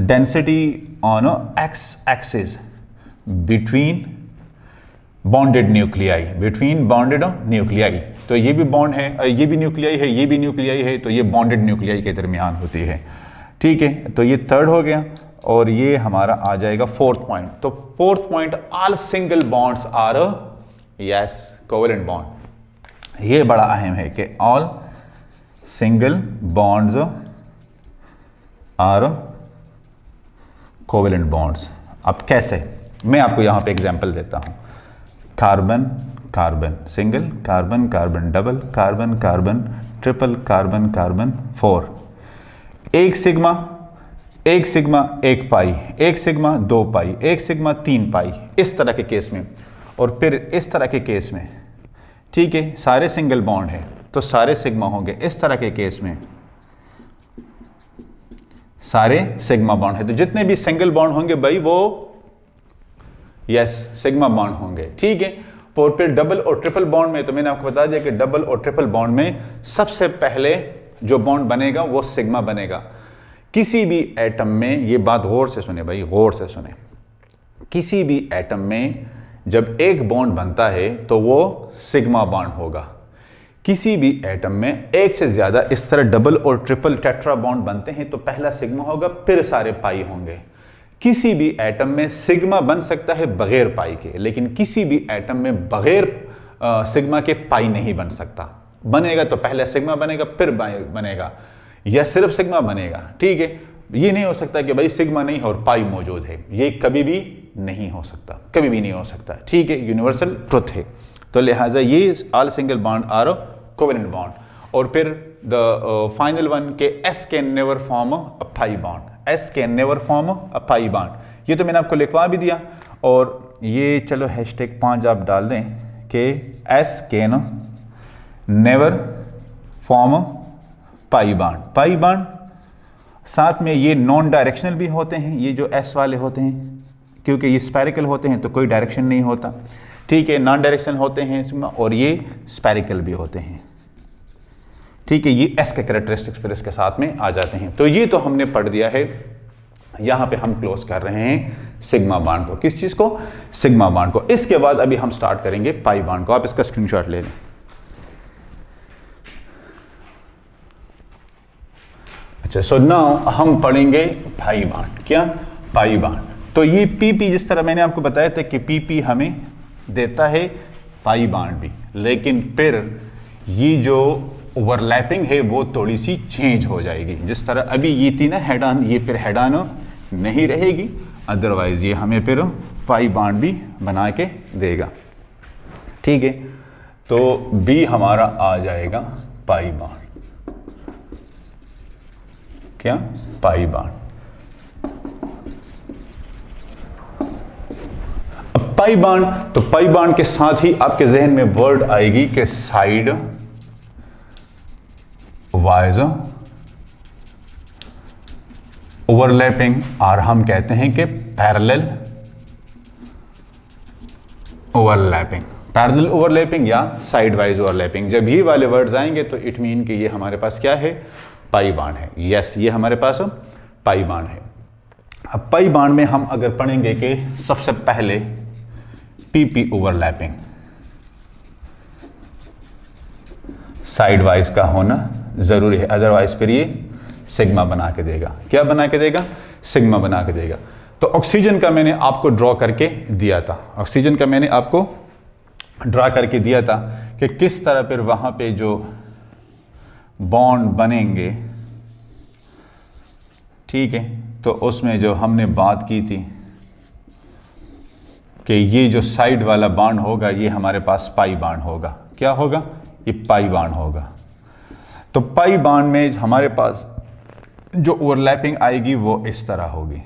density on x axis between bonded nuclei, between bonded nuclei. तो ये भी बॉन्ड है, ये भी न्यूक्लियाई है, ये भी न्यूक्लियाई है, तो ये बॉन्डेड न्यूक्लियाई के दरमियान होती है, ठीक है। तो ये थर्ड हो गया और ये हमारा आ जाएगा फोर्थ पॉइंट। तो fourth point, all single bonds are yes covalent bond. ये बड़ा अहम है कि all single bonds are covalent bonds. अब कैसे? मैं आपको यहां पे एग्जांपल देता हूं। Carbon carbon single, carbon carbon double, carbon carbon triple, carbon carbon 4, एक सिग्मा, एक सिग्मा, एक पाई, एक सिग्मा, 2 पाई, एक सिग्मा, 3 पाई, इस तरह के केस में। और फिर इस तरह के केस में, ठीक है, सारे सिंगल बॉन्ड है तो सारे सिग्मा होंगे। इस तरह के केस में सारे सिग्मा बॉन्ड है, तो जितने भी सिंगल बॉन्ड होंगे भाई वो यस सिग्मा बॉन्ड होंगे, ठीक है। और फिर डबल और ट्रिपल बॉन्ड में तो मैंने आपको बता दिया कि डबल और ट्रिपल बॉन्ड में सबसे पहले जो बॉन्ड बनेगा वो सिग्मा बनेगा। किसी भी एटम में, ये बात गौर से सुने भाई, गौर से सुने, किसी भी एटम में जब एक बॉन्ड बनता है तो वो सिग्मा बॉन्ड होगा। किसी भी एटम में एक से ज्यादा इस तरह डबल और ट्रिपल टेट्रा बॉन्ड बनते हैं तो पहला सिग्मा होगा, फिर सारे पाई होंगे। किसी भी एटम में सिग्मा बन सकता है बगैर पाई के, लेकिन किसी भी एटम में बगैर सिग्मा के पाई नहीं बन सकता। बनेगा तो पहले सिग्मा बनेगा फिर बनेगा, या सिर्फ सिग्मा बनेगा, ठीक है। ये नहीं हो सकता कि भाई सिग्मा नहीं और पाई मौजूद है, ये कभी भी नहीं हो सकता, कभी भी नहीं हो सकता, ठीक है। यूनिवर्सल ट्रुथ है। तो लिहाजा ये all single bond are covalent bond. और फिर द फाइनल वन के S can never form a pi bond, S can never form a pi bond. ये तो मैंने आपको लिखवा भी दिया। और ये चलो #5 आप डाल दें कि S can never form pi bond साथ में ये नॉन डायरेक्शनल भी होते हैं, ये जो एस वाले होते हैं, क्योंकि ये स्पेरिकल होते हैं तो कोई डायरेक्शन नहीं होता, ठीक है। नॉन डायरेक्शनल होते हैं इसमें, और ये स्पेरिकल भी होते हैं, ठीक है। ये एस के कैरेक्टरिस्टिक्स फिर इसके साथ में आ जाते हैं। तो ये तो हमने पढ़ दिया है। यहां पे हम क्लोज कर रहे हैं सिग्मा बॉन्ड को। किस चीज को? सिग्मा बॉन्ड को। इसके बाद अभी हम स्टार्ट करेंगे पाई बॉन्ड को। आप इसका स्क्रीनशॉट ले लें। अच्छा, सो नाउ हम पढ़ेंगे पाई बॉन्ड। क्या? Pi bond. तो ये पीपी, जिस तरह मैंने आपको बताया था कि पीपी हमें देता है पाई बॉन्ड भी, लेकिन फिर ये जो ओवरलैपिंग है वो थोड़ी सी चेंज हो जाएगी। जिस तरह अभी ये थी ना हेड ऑन, ये फिर हेड ऑन नहीं रहेगी, अदरवाइज ये हमें फिर पाई बॉन्ड भी बना के देगा, ठीक है। तो बी हमारा आ जाएगा पाई बॉन्ड। क्या? Pi bond. अब पाई बॉन्ड, तो पाई बॉन्ड के साथ ही आपके जहन में वर्ड आएगी कि साइड वाइज ओवरलैपिंग, और हम कहते हैं कि पैरेलल ओवरलैपिंग। पैरेलल ओवरलैपिंग या साइड वाइज ओवरलैपिंग, जब ये वाले वर्ड्स आएंगे तो इट मीन कि ये हमारे पास क्या है? पाई बॉन्ड है। यस, ये हमारे पास पाई बॉन्ड है। अब पाई बॉन्ड में हम अगर पढ़ेंगे कि सबसे पहले पीपी ओवरलैपिंग, साइड वाइज का होना जरूरी है, अदरवाइज फिर ये सिग्मा बना के देगा। क्या बना के देगा? सिग्मा बना के देगा। तो ऑक्सीजन का मैंने आपको ड्रॉ करके दिया था, ऑक्सीजन का मैंने आपको ड्रॉ करके दिया था कि किस तरह फिर वहां पे जो बॉन्ड बनेंगे, ठीक है। तो उसमें जो हमने बात की थी कि ये जो साइड वाला बॉन्ड होगा ये हमारे पास पाई बॉन्ड होगा। क्या होगा? ये पाई बॉन्ड होगा। तो पाई बॉन्ड में हमारे पास जो ओवरलैपिंग आएगी वो इस तरह होगी,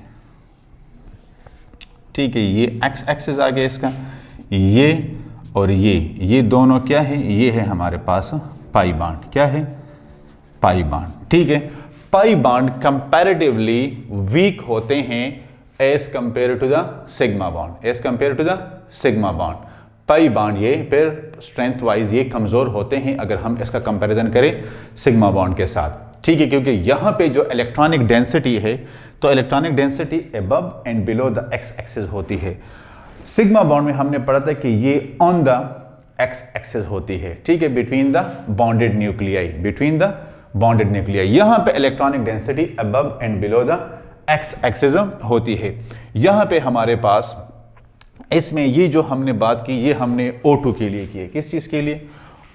ठीक है। ये एक्स एक्सिस आ गया इसका, ये और ये दोनों क्या है? ये है हमारे पास पाई बॉन्ड। क्या है? पाई बॉन्ड, ठीक है। पाई बॉन्ड कंपैरेटिवली वीक होते हैं as compare to the sigma bond, as compare to the sigma bond. Pi bond ये फिर स्ट्रेंथ वाइज ये कमजोर होते हैं अगर हम इसका कंपैरिजन करें सिग्मा बॉन्ड के साथ, ठीक है। क्योंकि यहां पे जो इलेक्ट्रॉनिक डेंसिटी है, तो electronic density above and below the x axis होती है। सिग्मा बॉन्ड में हमने पढ़ा था कि ये ऑन द एक्स एक्सिस होती है, ठीक है, between the bonded nuclei, between the bonded nuclei. यहां पे electronic density above and below the x axis होती है। यहां पे हमारे पास इसमें ये जो हमने बात की ये हमने O2 के लिए की है। किस चीज के लिए?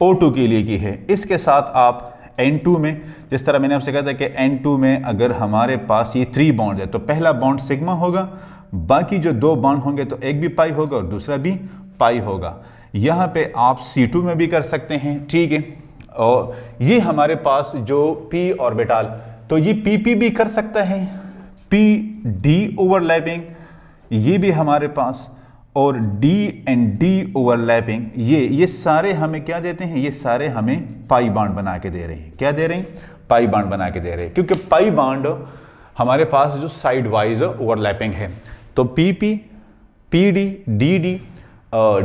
O2 के लिए की है। इसके साथ आप N2 में, जिस तरह मैंने आपसे कहा था कि N2 में अगर हमारे पास ये 3 बॉन्ड है तो पहला बॉन्ड सिग्मा होगा, बाकी जो 2 बॉन्ड होंगे तो एक भी पाई होगा और दूसरा भी पाई होगा। यहां पे आप C2 में भी कर सकते हैं, ठीक है। और ये हमारे पास जो p ऑर्बिटल, तो ये pp भी कर सकता है, p d ओवरलैपिंग ये भी हमारे पास, और d एंड d ओवरलैपिंग ये सारे हमें क्या देते हैं? ये सारे हमें पाई बॉन्ड बना के दे रहे हैं। क्या दे रहे हैं? पाई बॉन्ड बना के दे रहे हैं। क्योंकि पाई बॉन्ड हमारे पास जो साइड वाइज ओवरलैपिंग है, तो pp, pd, dd,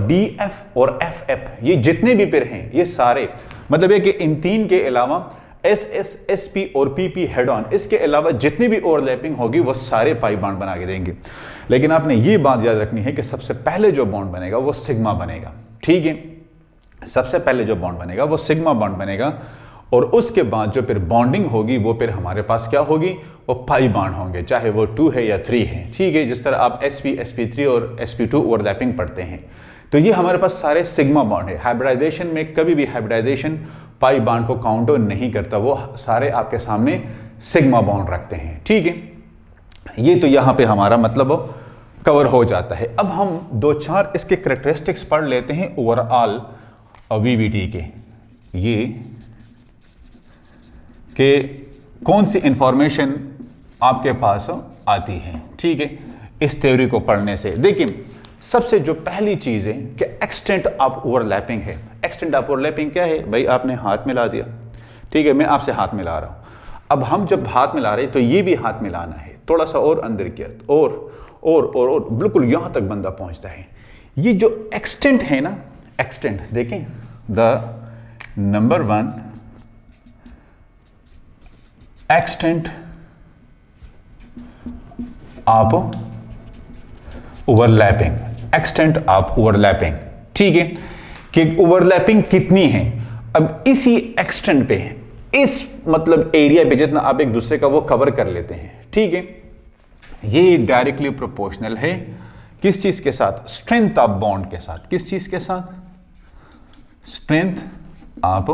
df और ff ये जितने भी पेयर हैं ये सारे, मतलब है कि इन तीन के अलावा SS, SP और PP हेड ऑन, इसके अलावा जितनी भी ओवरलैपिंग होगी वो सारे पाई बॉन्ड बना के देंगे। लेकिन आपने ये बात याद रखनी है कि सबसे पहले जो बॉन्ड बनेगा वो सिग्मा बनेगा, ठीक है। सबसे पहले जो बॉन्ड बनेगा वो सिग्मा बॉन्ड बनेगा, और उसके बाद जो फिर बॉन्डिंग होगी वो फिर हमारे पास क्या होगी? वो पाई बॉन्ड होंगे, चाहे वो 2 है या 3 है, ठीक है। जिस तरह आप sp, sp3 और sp2 ओवरलैपिंग पढ़ते हैं, तो ये हमारे पास सारे सिग्मा बॉन्ड है। हाइब्रिडाइजेशन में कभी भी हाइब्रिडाइजेशन पाई बॉन्ड को काउंट नहीं करता, वो सारे आपके सामने सिग्मा बॉन्ड रखते हैं, ठीक है। ये तो यहां पे हमारा मतलब कवर हो जाता है। अब हम 2-4 इसके कैरेक्टरिस्टिक्स पढ़ लेते हैं ओवरऑल वीबीटी के, ये कि कौन सी इंफॉर्मेशन आपके पास आती है, ठीक है, इस थ्योरी को पढ़ने से। देखिए सबसे जो पहली चीज है कि एक्सटेंट ऑफ ओवरलैपिंग है। एक्सटेंट ऑफ ओवरलैपिंग क्या है भाई? आपने हाथ मिला दिया, ठीक है, मैं आपसे हाथ मिला रहा हूँ। अब हम जब हाथ मिला रहे हैं तो ये भी हाथ मिलाना है, थोड़ा सा और अंदर किया, और बिल्कुल यहाँ तक बंदा पहुँचता है। ये जो एक्सटेंट है ना, एक्सटेंट देखें, the number 1 extent of overlapping, extent of overlapping, ठीक है, कि ओवरलैपिंग कितनी है। अब इसी एक्सटेंट पे, इस मतलब एरिया पे जितना आप एक दूसरे का वो कवर कर लेते हैं, ठीक है, ये डायरेक्टली प्रोपोर्शनल है किस चीज के साथ, स्ट्रेंथ ऑफ बॉन्ड के साथ। किस चीज के साथ, स्ट्रेंथ ऑफ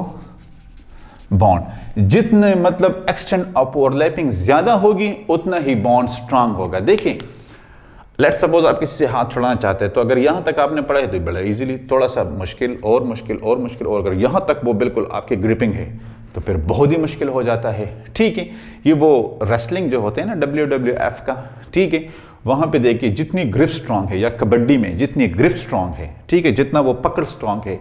बॉन्ड। जितने मतलब एक्सटेंट ऑफ ओवरलैपिंग ज्यादा होगी उतना ही बॉन्ड स्ट्रांग होगा। देखिए लेट्स सपोज आप किसी से हाथ छुड़ाना चाहते हैं, तो अगर यहां तक आपने पढ़ा है तो बड़ा इजीली, थोड़ा सा मुश्किल और मुश्किल और मुश्किल, और अगर यहां तक वो बिल्कुल आपकी ग्रिपिंग है तो फिर बहुत ही मुश्किल हो जाता है, ठीक है। ये वो रेसलिंग जो होते हैं ना WWF का, ठीक है, वहां पे देखिए जितनी ग्रिप स्ट्रांग है, या कबड्डी में जितनी ग्रिप स्ट्रांग है, ठीक है, जितना वो पकड़ स्ट्रांग है,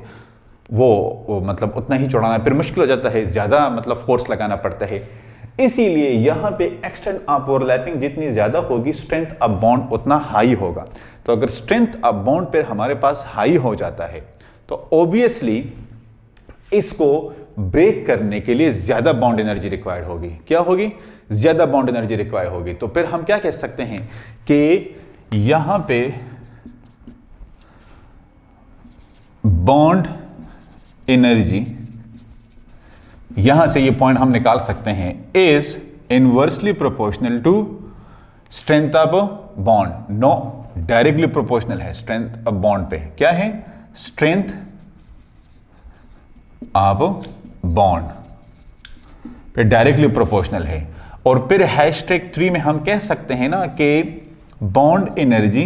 वो मतलब उतना ही चौड़ाना फिर मुश्किल हो जाता है, ज्यादा मतलब फोर्स लगाना पड़ता है। इसीलिए यहां पे एक्सटेंट ऑफ ओवरलैपिंग जितनी ज्यादा होगी, स्ट्रेंथ ऑफ बॉन्ड उतना हाई होगा। तो अगर स्ट्रेंथ ऑफ बॉन्ड पे हमारे पास हाई हो जाता है तो ऑब्वियसली इसको ब्रेक करने के लिए ज्यादा बॉन्ड एनर्जी रिक्वायर्ड होगी। क्या होगी, ज्यादा बॉन्ड एनर्जी रिक्वायर होगी। तो फिर हम क्या कह सकते हैं कि यहां पे बॉन्ड एनर्जी, यहां से ये पॉइंट हम निकाल सकते हैं, is inversely proportional to strength of bond. No, directly proportional है स्ट्रेंथ ऑफ बॉन्ड पे। क्या है, स्ट्रेंथ ऑफ बॉन्ड पे डायरेक्टली प्रोपोर्शनल है। और फिर #3 में हम कह सकते हैं ना कि बॉन्ड एनर्जी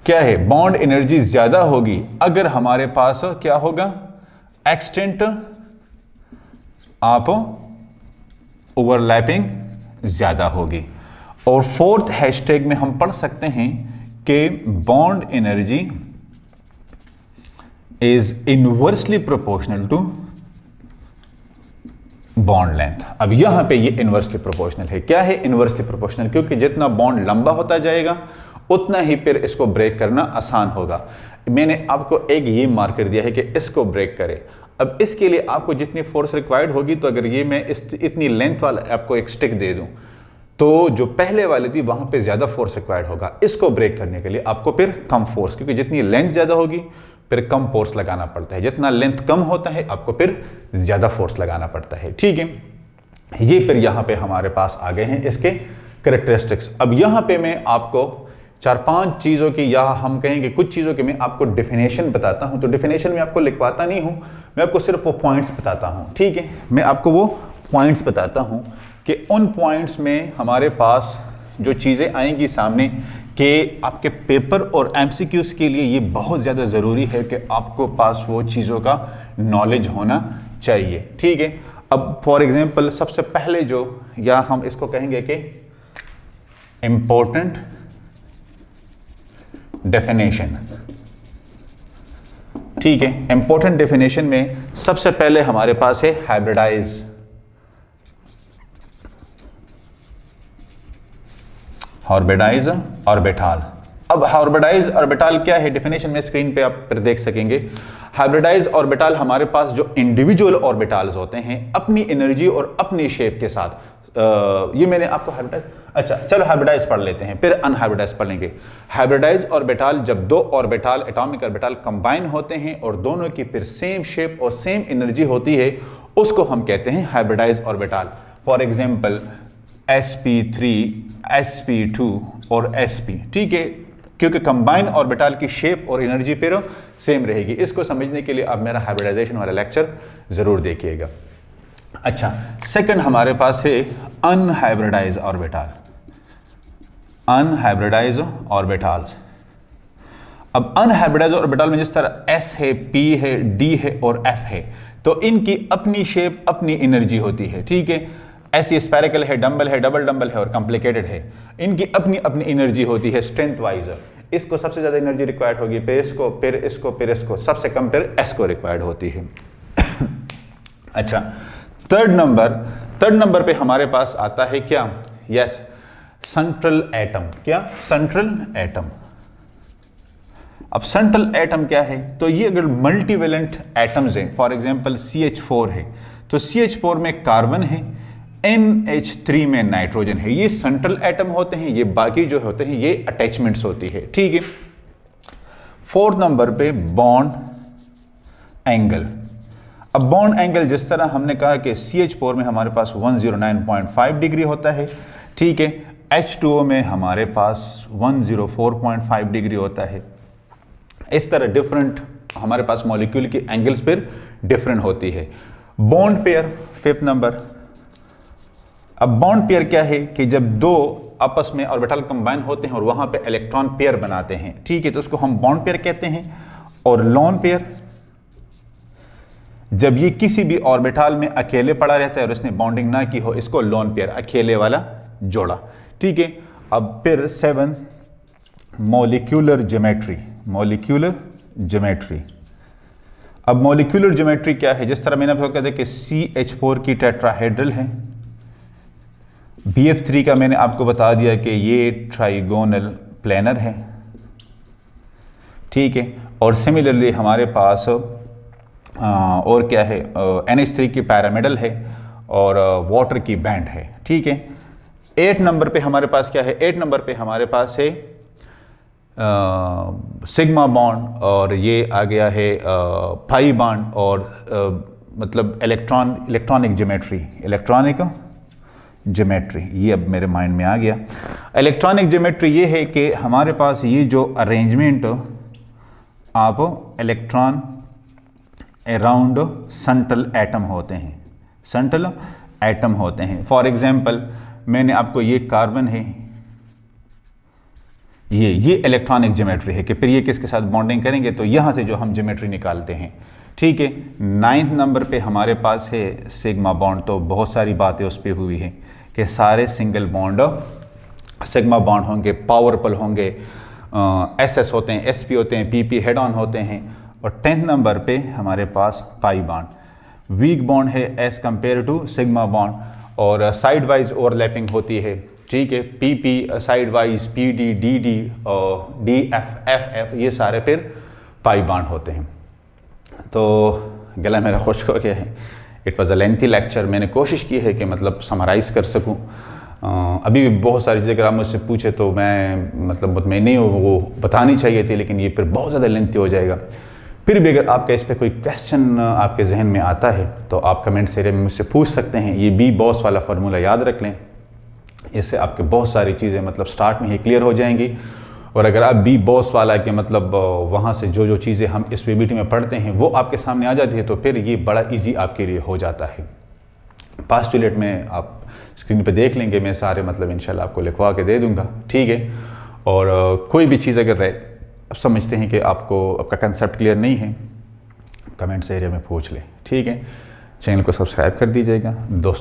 क्या है, बॉन्ड एनर्जी ज्यादा होगी अगर हमारे पास क्या होगा, एक्सटेंट ऑफ ओवरलैपिंग ज्यादा होगी। और 4th हैशटैग में हम पढ़ सकते हैं कि bond energy is inversely proportional to bond length. अब यहां पे ये इनवर्सली प्रोपोर्शनल है। क्या है, इनवर्सली प्रोपोर्शनल, क्योंकि जितना बॉन्ड लंबा होता जाएगा उतना ही फिर इसको ब्रेक करना आसान होगा। मैंने आपको एक ये मार्कर दिया है कि इसको ब्रेक करे। अब इसके लिए आपको जितनी फोर्स रिक्वायर्ड होगी, तो अगर ये मैं इतनी लेंथ वाला आपको एक स्टिक दे दूं तो जो पहले वाली थी वहां पे ज्यादा फोर्स रिक्वायर्ड होगा। इसको ब्रेक करने के लिए आपको फिर कम फोर्स, क्योंकि जितनी लेंथ ज्यादा होगी फिर कम फोर्स लगाना पड़ता है। जितना लेंथ कम होता है आपको फिर ज्यादा फोर्स लगाना पड़ता है, ठीक है। ये फिर यहां पे हमारे पास आ गए हैं इसके कैरेक्टरिस्टिक्स। अब यहां पे मैं आपको 4-5 चीजों की, या हम कहेंगे कुछ चीजों की मैं आपको डेफिनेशन बताता हूं। तो डेफिनेशन में आपको लिखवाता नहीं हूं, मैं आपको सिर्फ वो पॉइंट्स बताता हूं, ठीक है। मैं आपको वो पॉइंट्स बताता हूं कि उन पॉइंट्स में हमारे पास जो चीजें आएंगी सामने, कि आपके पेपर और MCQs के लिए ये बहुत ज़्यादा ज़रूरी है कि आपको पास वो चीज़ों का नॉलेज होना चाहिए, ठीक है। अब फॉर एग्जांपल सबसे पहले जो, या हम इसको कहेंगे कि इंपॉर्टेंट डेफिनेशन, ठीक है। इंपॉर्टेंट डेफिनेशन में सबसे पहले हमारे पास है हाइब्रिडाइज, ऑर्बिटाइज ऑर्बिटाल। अब ऑर्बिटाइज ऑर्बिटाल क्या है, डेफिनेशन में स्क्रीन पे आप फिर देख सकेंगे। हाइब्रिडाइज ऑर्बिटाल हमारे पास जो इंडिविजुअल ऑर्बिटल्स होते हैं अपनी एनर्जी और अपनी शेप के साथ, ये मैंने आपको हाइब्रिडाइज, अच्छा चलो हाइब्रिडाइज पढ़ लेते हैं फिर अनहाइब्रिडाइज पढ़ लेंगे। हाइब्रिडाइज ऑर्बिटाल, जब दो ऑर्बिटाल, एटॉमिक ऑर्बिटाल कंबाइन होते हैं और दोनों की फिर सेम शेप और सेम एनर्जी होती है, उसको हम कहते हैं hybridise orbital. For example sp3, sp2 और sp, ठीक है, क्योंकि कंबाइन ऑर्बिटल की शेप और एनर्जी फिर सेम रहेगी। इसको समझने के लिए आप मेरा हाइब्रिडाइजेशन वाला लेक्चर जरूर देखिएगा। अच्छा, सेकंड हमारे पास है अनहाइब्रिडाइज ऑर्बिटल, अनहाइब्रिडाइज ऑर्बिटल्स। अब अनहाइब्रिडाइज ऑर्बिटल में जिस तरह s है, p है, d है और f है, तो इनकी अपनी शेप अपनी एनर्जी होती है, ठीक है। ऐसी स्फेरिकल है, डंबल है, डबल डंबल है और कॉम्प्लिकेटेड है, इनकी अपनी अपनी एनर्जी होती है स्ट्रेंथ वाइज। इसको सबसे ज्यादा एनर्जी रिक्वायर्ड होगी, फिर इसको, फिर इसको, फिर इसको, सबसे कम फिर एस को रिक्वायर्ड होती है। अच्छा, थर्ड नंबर पे हमारे पास आता है क्या? Yes, central atom. क्या? Central atom. अब सेंट्रल एटम क्या है? तो ये अगर मल्टीवेलेंट एटम्स हैं, फॉर एग्जांपल CH4 है, तो CH4 में कार्बन है, NH3 में नाइट्रोजन है, ये सेंट्रल एटम होते हैं। ये बाकी जो होते हैं ये अटैचमेंट्स होती है, ठीक है। फोर्थ नंबर पे बॉन्ड एंगल। अब बॉन्ड एंगल जिस तरह हमने कहा कि CH4 में हमारे पास 109.5 डिग्री होता है, ठीक है, H2O में हमारे पास 104.5 डिग्री होता है। इस तरह डिफरेंट हमारे पास मॉलिक्यूल की एंगल्स पर डिफरेंट होती है। Bond pair, fifth number. अब बॉन्ड पेयर क्या है कि जब दो आपस में ऑर्बिटल कंबाइन होते हैं और वहां पे इलेक्ट्रॉन पेयर बनाते हैं, ठीक है, तो उसको हम बॉन्ड पेयर कहते हैं। और लोन पेयर, जब ये किसी भी ऑर्बिटल में अकेले पड़ा रहता है और इसने बॉन्डिंग ना की हो, इसको लोन पेयर, अकेले वाला जोड़ा, ठीक है। अब फिर 7 मॉलिक्यूलर ज्योमेट्री। मॉलिक्यूलर ज्योमेट्री, अब मॉलिक्यूलर ज्योमेट्री क्या है? जिस तरह मैंने आपको कहा था कि CH4 की टेट्राहेड्रल है, BF3 का मैंने आपको बता दिया कि ये ट्राइगोनल प्लेनर है, ठीक है। और सिमिलरली हमारे पास और क्या है, NH3 की पैरामिडल है और वाटर की बैंड है, ठीक है। 8 नंबर पे हमारे पास क्या है? 8 नंबर पे हमारे पास है सिग्मा बॉन्ड, और ये आ गया है पाई बॉन्ड, और मतलब इलेक्ट्रॉनिक ज्योमेट्री, ये अब मेरे माइंड में आ गया। इलेक्ट्रॉनिक ज्योमेट्री ये है कि हमारे पास ये जो अरेंजमेंट आप इलेक्ट्रॉन अराउंड सेंट्रल एटम होते हैं, सेंट्रल एटम होते हैं। फॉर एग्जांपल मैंने आपको, ये कार्बन है, ये इलेक्ट्रॉनिक ज्योमेट्री है कि फिर ये किसके साथ बॉन्डिंग करेंगे, तो यहां से जो हम ज्योमेट्री निकालते हैं, ठीक है। 9th नंबर पे हमारे पास है सिग्मा बॉन्ड। तो बहुत सारी बातें उस पर हुई हैं कि सारे सिंगल बॉन्ड सिग्मा बॉन्ड होंगे, पावरफुल होंगे, SS होते हैं, SP होते हैं, PP हेड ऑन होते हैं। और 10th नंबर पे हमारे पास पाई बॉन्ड, वीक बॉन्ड है as compare to sigma bond, और साइड वाइज ओवरलैपिंग होती है, ठीक है। PP side wise, PD, DD और DF, FF, ये सारे फिर पाई बॉन्ड होते हैं। तो गला मेरा खुश्क हो गया है। It was a lengthy lecture. मैंने कोशिश की है कि मतलब समराइज़ कर सकूं। अभी भी बहुत सारी चीज़ें अगर आप मुझसे पूछे तो मैं मतलब मुतमईन नहीं हूँ, वो बतानी चाहिए थी, लेकिन ये फिर बहुत ज़्यादा लेंथी हो जाएगा। फिर भी अगर आपका इस पर कोई क्वेश्चन आपके जहन में आता है तो आप कमेंट्स एरिया में मुझसे पूछ सकते हैं। ये बी बॉस वाला फार्मूला याद रख लें, इससे आपके बहुत सारी चीज़ें मतलब स्टार्ट में ही क्लियर हो जाएंगी। और अगर आप बी बॉस वाला के मतलब वहाँ से जो चीज़ें हम इस VBT में पढ़ते हैं वो आपके सामने आ जाती है, तो फिर ये बड़ा इजी आपके लिए हो जाता है। पास्टुलेट में आप स्क्रीन पे देख लेंगे, मैं सारे मतलब इंशाल्लाह आपको लिखवा के दे दूंगा, ठीक है। और कोई भी चीज़ अगर आप समझते हैं कि आपका कंसेप्ट क्लियर नहीं है, कमेंट्स एरिया में पूछ लें, ठीक है। चैनल को सब्सक्राइब कर दीजिएगा दोस्तों।